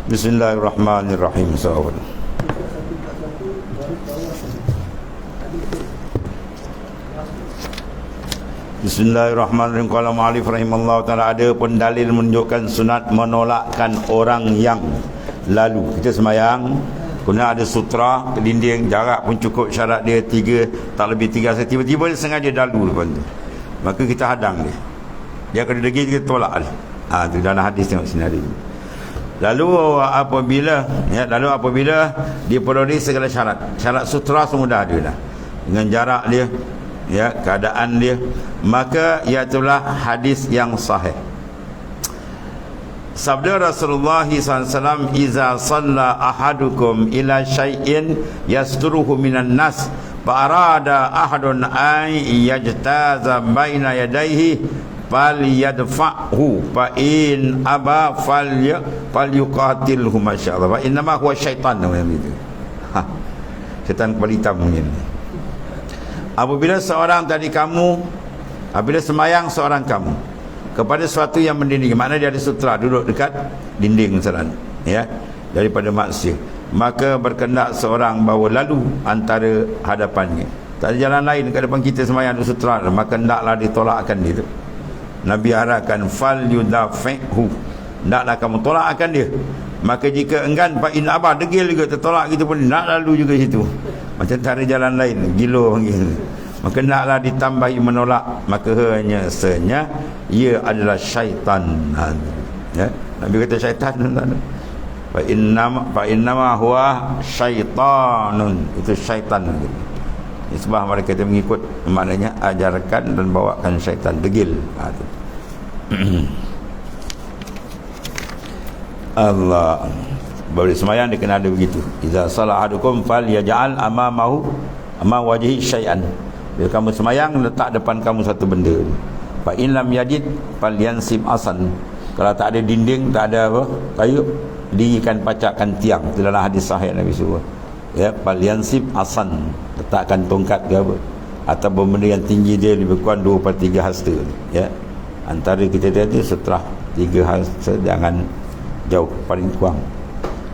Bismillahirrahmanirrahim. Bismillahirrahmanirrahim. Qala ma'alif rahimallahu ta'ala, ada pun dalil menunjukkan sunat menolakkan orang yang lalu. Kita semayang, kemudian ada sutra ke dinding, jarak pun cukup, syarat dia 3, tak lebih 3 cm. Tiba-tiba dia sengaja lalu depan tu, maka kita hadang dia. Dia kena degil, kita tolak dia. Tu dalam hadis tengok sini ada. Lalu apabila dipenuhi segala syarat sutra semua dah ada dah, dengan jarak dia, ya, keadaan dia, maka iaitulah hadis yang sahih. Sabda Rasulullah SAW, "Iza salla ahadukum ila syai'in yasturuhu minan nas, fa arada ahadun an yajtaza baina yadayhi falyadfa'hu, fa in aba falyuqatilhu." Masyaallah. Fa innama huwa syaitan namanya itu. Syaitan kepala hitam mungkin. Apabila semayang seorang kamu kepada sesuatu yang mendinding, maknanya dia ada sutra, duduk dekat dinding misalnya, ya, daripada maksiat, maka berkendak seorang bahawa lalu antara hadapannya, tak ada jalan lain dekat depan kita semayang ada sutra, maka hendaklah ditolakkan dia. Nabi arahkan fal yudafi'hu, hendaklah kamu tolakkan dia. Maka jika enggan, fa in aba, degil juga tertolak kita pun nak lalu juga situ, macam tak ada jalan lain, gilo panggil, maka naklah ditambahi menolak, maka hanya senya ia adalah syaitan. Ya, Nabi kata syaitan, fa innama huwa syaitanun, itu syaitan. Sebab mereka itu mengikut, maknanya ajarkan dan bawakan syaitan, degil. Allah, baru semayang dia kena ada begitu. Iza salah ahadukum falyaj'al amamahu wajhi syai'an. Bila kamu semayang, letak depan kamu satu benda. Fa in lam yajid falyansib asan. Kalau tak ada dinding, tak ada apa, kayu, dirikan, pacakkan tiang. Itu dalam hadis sahih Nabi suruh, ya, falyansib asan, letakkan tongkat ke apa, atau benda yang tinggi dia lebih kurang 2/3 hasta, ya. Antara kita tadi setelah 3 hasta, jangan jauh, paling kurang.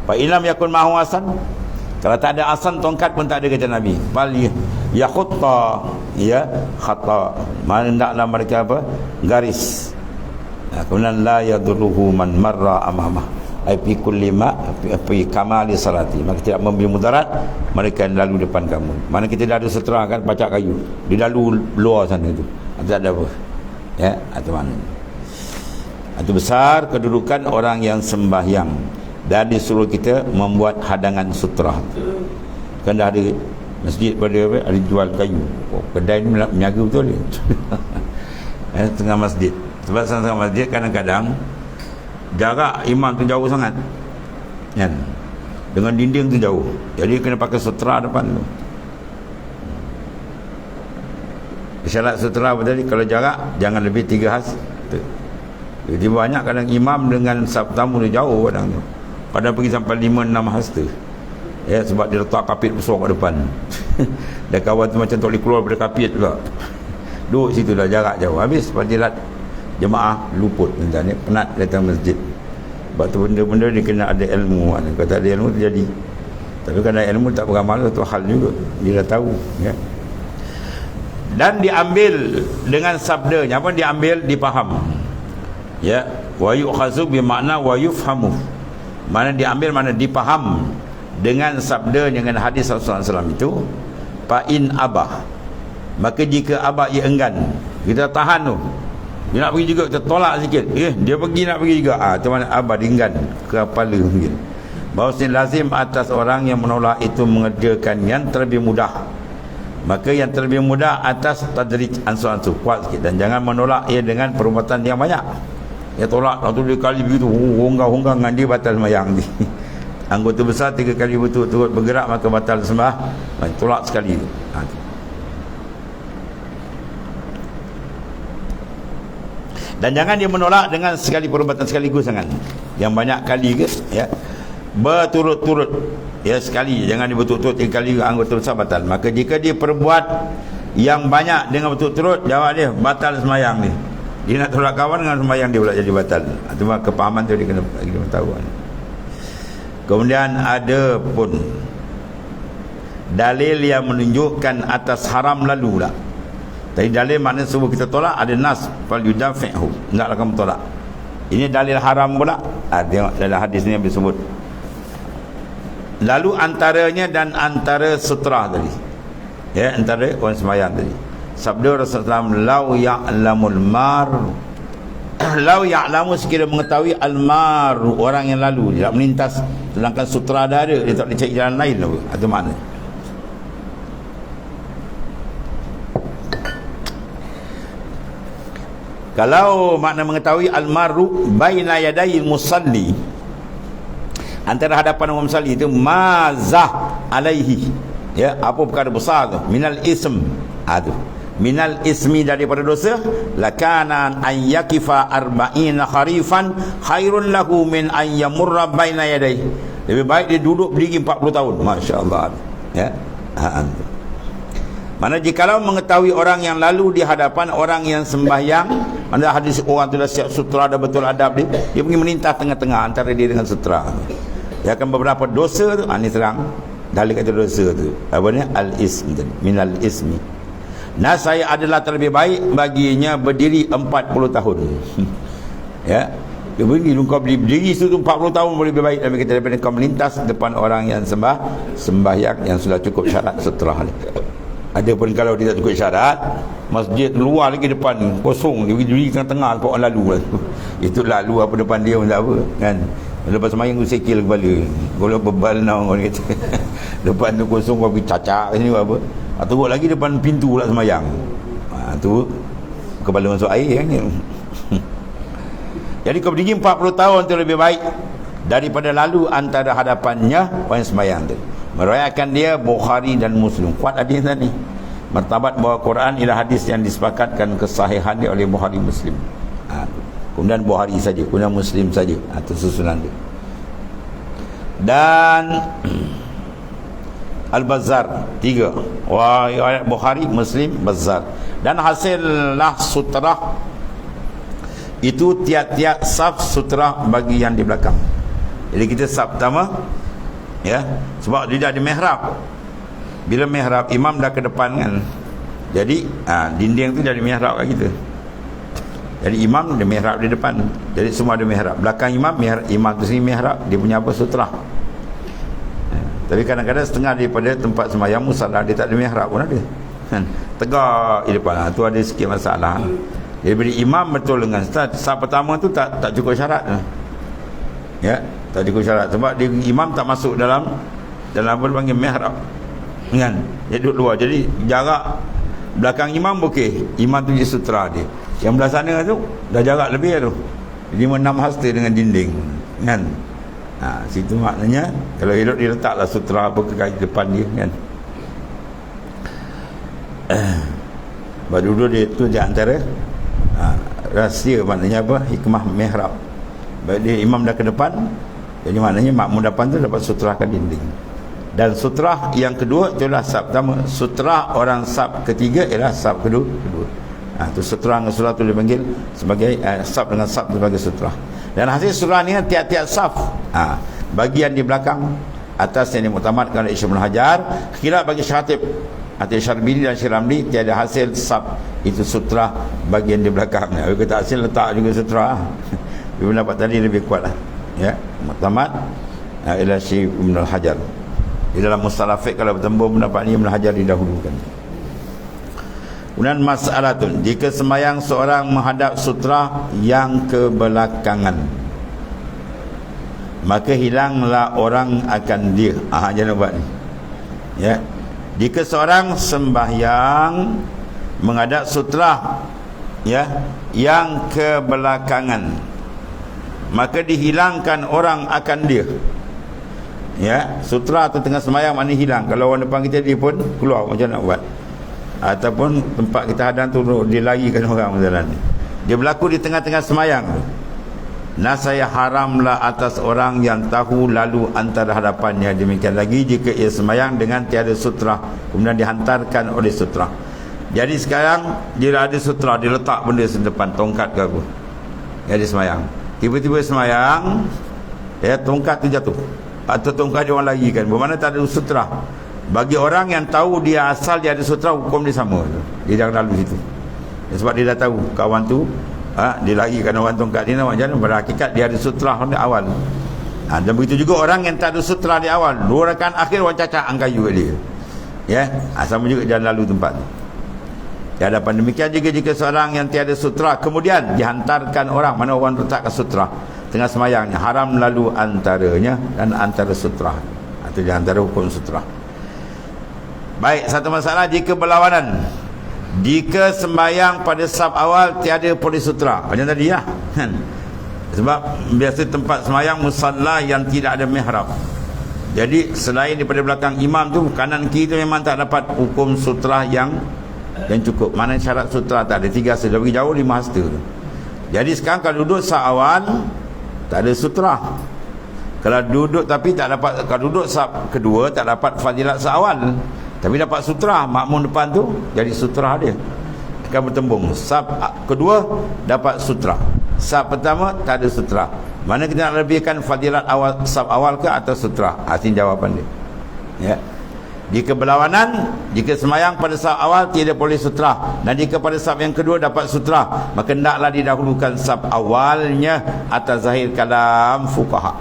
Fa ilam yakun mahu asan, kalau tak ada asan, tongkat pun tak ada, kata Nabi, fal yakhutta, ya, khata, mana hendaklah mereka apa, garis. Kemudian la yadurruhu man marra amamah, ai fi kulli ma fi kamali salati, maka tidak memberi mudarat mereka yang lalu depan kamu. Mana kita dah ada setera kan, pacak kayu, dia lalu luar sana tu, tak ada apa, ya, atau mana. Itu besar kedudukan orang yang sembahyang, dan disuruh kita membuat hadangan sutra. Kan dah ada masjid pada apa, ada jual kayu, kedai ni menjaga betul dia. Tengah masjid, sebab tengah masjid kadang-kadang jarak imam tu jauh sangat, kan, dengan dinding tu jauh, jadi kena pakai sutra depan tu. Syarat sutra tadi, kalau jarak jangan lebih 3 hasta. Jadi banyak kadang imam dengan tamu dia jauh, kadang pergi sampai 5-6 hasta, ya, sebab dia letak kapit besar kat depan. Dan kawan tu macam tak boleh keluar daripada kapit pula, duduk situ dah, jarak jauh, habis fadilat jemaah luput, penat datang masjid. Sebab tu benda-benda dia kena ada ilmu. Kalau tak ada ilmu terjadi. Tapi kalau ada ilmu tak beramal, tu hal juga, dia dah tahu, ya. Dan diambil dengan sabdanya, apa diambil, dipaham, ya, wa yu'khazu bi makna wa yufhamu, mana diambil, mana dipaham dengan sabda, dengan hadis Rasulullah SAW itu. Fa in abah, maka jika abah, ia enggan, kita tahan tu, dia nak pergi juga, kita tolak sikit, dia pergi nak pergi juga, tu mana abah, enggan kepala mungkin. Bahawasanya lazim atas orang yang menolak itu mengerjakan yang terlebih mudah, maka yang terlebih mudah atas tadrij, ansur-ansur, kuat sikit, dan jangan menolak ia dengan perbuatan yang banyak. Ya, tolak satu 2 kali begitu, honggang-honggang dengan dia, batal sembahyang ni. Anggota besar 3 kali berturut-turut bergerak, maka batal sembah. Tolak sekali tu. Dan jangan dia menolak dengan sekali perbuatan sekaligus, sangat yang banyak kali ke, ya, berturut-turut, ya, sekali, jangan dia berturut-turut 3 kali, anggota besar batal. Maka jika dia perbuat yang banyak dengan berturut-turut, jawab dia batal sembahyang ni. Dia nak tolak kawan dengan sembahyang dia pula jadi batal. Itu kepahaman tu dia kena tahu. Kemudian ada pun dalil yang menunjukkan atas haram lalu lah. Tadi dalil maknanya semua kita tolak, ada nas fal yudafi'hu, hendaklah kamu tolak. Ini dalil haram pula. Tengok dalam hadis ni yang disebut. Lalu antaranya dan antara sutra tadi, ya, antara orang sembahyang tadi, sabda Rasulullah SAW, lau ya'lamul mar, lau ya'lamu, sekiranya mengetahui al-mar, orang yang lalu tidak melintas, sedangkan sutra dah ada, dia tak boleh cari jalan lain apa? Itu makna. Kalau makna mengetahui al-maru baina yadai musalli, antara hadapan orang musalli itu, mazah alaihi, ya, apa perkara besar tu, minal ism, minal ismi, daripada dosa, lakana an yakifa arba'ina kharifan khairun lahu min an yamurra baina yadai, lebih baik dia duduk berdiri 40 tahun. Masya-Allah, ya. Mana jikalau mengetahui orang yang lalu di hadapan orang yang sembahyang, mana hadis orang tu dah siap sutra, dah betul adab dia pergi melintas tengah-tengah antara dia dengan sutra. Dia akan beberapa dosa tu, ini terang dalil kata dosa tu, apa ni, al-ism, minal ismi. Nah, saya adalah terlebih baik baginya berdiri 40 tahun. Ya, dia berdiri, kau berdiri situ 40 tahun boleh lebih baik daripada kau melintas depan orang yang sembahyang yang sudah cukup syarat sutra. Ada pun kalau dia tak cukup syarat, masjid luar lagi depan kosong, dia berdiri tengah-tengah sebab orang lalu lah. Itu lalu apa depan dia pun tak apa kan. Lepas semayang tu sekil kepala, golok bebal now orang kata. Depan tu kosong, kau pergi cacak sini apa. Teruk lagi depan pintu pula semayang. Tu kepala masuk air kan. Jadi kau berdiri 40 tahun tu lebih baik daripada lalu antara hadapannya orang semayang tu. Meriwayatkan dia Bukhari dan Muslim. Kuat hadis tadi. Martabat bahawa Quran ialah hadis yang disepakatkan kesahihan dia oleh Bukhari Muslim. Kemudian Bukhari saja, kemudian Muslim saja, atau susunan dia. Dan Al-Bazzar 3. Riwayat Bukhari, Muslim, Bazzar. Dan hasillah sutrah itu tiap-tiap saf sutrah bagi yang di belakang. Jadi kita saf pertama, ya, sebab dia dah ada mihrab. Bila mihrab, imam dah ke depan kan, jadi dinding tu jadi mihrab kat kita. Jadi imam ada mihrab di depan, jadi semua ada mihrab. Belakang imam, imam tu sini mihrab, dia punya apa, sutra. Tapi kadang-kadang setengah daripada tempat sembahyang musalla dia tak ada mihrab pun ada kan, tegak di depan. Tu ada sikit masalah. Jadi bila imam betul dengan saf pertama tu tak cukup syarat, ya, tak cukup syarat sebab dia, imam tak masuk dalam apa dipanggil mihrab kan, dia duduk luar. Jadi jarak belakang imam okey, imam tu je sutra dia. Yang belah sana tu dah jarak lebih tu, 5-6 hasta dengan dinding kan. Situ maknanya kalau hidup dia letaklah sutra apa ke kaki depan dia kan. Baru dulu dia tu di antara rahsia, maknanya apa, hikmah mihrab. Baik dia imam dah ke depan, jadi maknanya makmum depan tu dapat sutrakan dinding. Dan sutrah yang kedua itulah saf pertama. Sutrah orang saf ketiga ialah saf kedua. Tu sutrah dengan sutrah tu dipanggil sebagai saf dengan saf sebagai sutrah. Dan hasil sutrah ni tiap-tiap saf, bagian di belakang, atas yang dimuktamadkan oleh Ibnu Hajar, khilaf bagi Syatib, Syarbini dan Syiramli, tiada hasil saf itu sutrah bagian di belakang. Kalau kata hasil letak juga sutrah. Dia pendapat tadi lebih kuat lah, ya, muktamad ila Syekh Ibnu Hajar. Di dalam mustalah fiqh kalau bertemu pendapat ini Ibnu Hajar didahulukan. Kemudian masalah tu, jika sembahyang seorang menghadap sutra yang kebelakangan, maka hilanglah orang akan dia. Jangan buat ni, ya. Jika seorang sembahyang menghadap sutra, ya, yang kebelakangan, maka dihilangkan orang akan dia. Ya, sutra tu tengah sembahyang maknanya hilang. Kalau orang depan kita dia pun keluar, macam nak buat? Ataupun tempat kita hadang tu dilarikan orang jalan ni. Dia berlaku di tengah-tengah sembahyang. Nasaya haramlah atas orang yang tahu lalu antara hadapannya. Demikian lagi jika ia sembahyang dengan tiada sutra, kemudian dihantarkan oleh sutra. Jadi sekarang dia ada sutra, dia letak benda sedepan, tongkat ke apa, ya, dia sembahyang. Tiba-tiba sembahyang, ya, tongkat tu jatuh. atau tongkat dia orang larikan, bermakna tak ada sutra. Bagi orang yang tahu dia asal dia ada sutra, hukum dia sama, dia jangan lalu situ. Sebab dia dah tahu kawan tu dia larikan orang tongkat dia, nak jalan, pada hakikat dia ada sutra di awal. Dan begitu juga orang yang tak ada sutra di awal, 2 rakaat akhir orang cacak angkayu kat dia, ya, sama juga jangan lalu tempat tu. Di hadapan demikian juga jika seorang yang tiada sutra kemudian dihantarkan orang, mana orang letakkan sutra tengah semayangnya, haram lalu antaranya dan antara sutra, atau di antara hukum sutra. Baik, satu masalah jika berlawanan. Jika sembahyang pada saf awal tiada polis sutra, macam tadi ya, sebab biasa tempat sembahyang musalla yang tidak ada mihrab. Jadi selain daripada belakang imam tu, kanan kiri tu memang tak dapat hukum sutra yang cukup. Mana syarat sutra tak ada, 3 hasta, lebih jauh 5 hasta. Jadi sekarang kalau duduk saf awal tak ada sutra. Kalau duduk tapi tak dapat, kalau duduk saf kedua tak dapat fadilat saf awal, tapi dapat sutra, makmum depan tu jadi sutra dia. Akan bertembung. Saf kedua dapat sutra, saf pertama tak ada sutra. Mana kita nak lebihkan fadilat awal, saf awal ke atau sutra? Ini jawapan dia. Ya. Jika berlawanan, jika semayang pada saf awal tidak boleh sutra, dan jika pada saf yang kedua dapat sutra, maka hendaklah didahulukan saf awalnya atas zahir kalam fuqaha.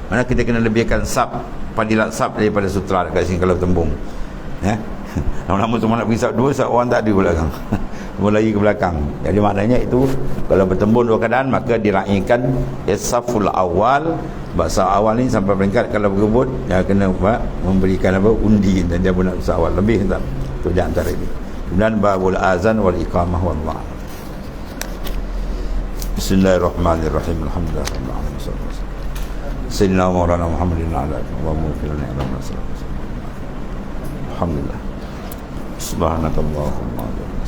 Mana kita kena lebihkan saf, fadilat saf daripada sutra dekat sini kalau tembung. Ya. Lama-lama semua nak pergi saf 2, saf orang tak ada belakang. Semua lari ke belakang. Jadi maknanya itu kalau bertembung 2 keadaan, maka diraikan saful awal. Saf awal ni sampai peringkat kalau berebut dia kena memberikan undi, dan dia pun nak saf awal lebih tak. Itu di antara ini. Kemudian babul azan wal iqamah wallah. Bismillahirrahmanirrahim. Alhamdulillah rabbil alamin. Sayyidina Maulana Muhammadin ala wa mu'minina ala sallallahu alhamdulillah. Subhanakallahumma wa bihamdika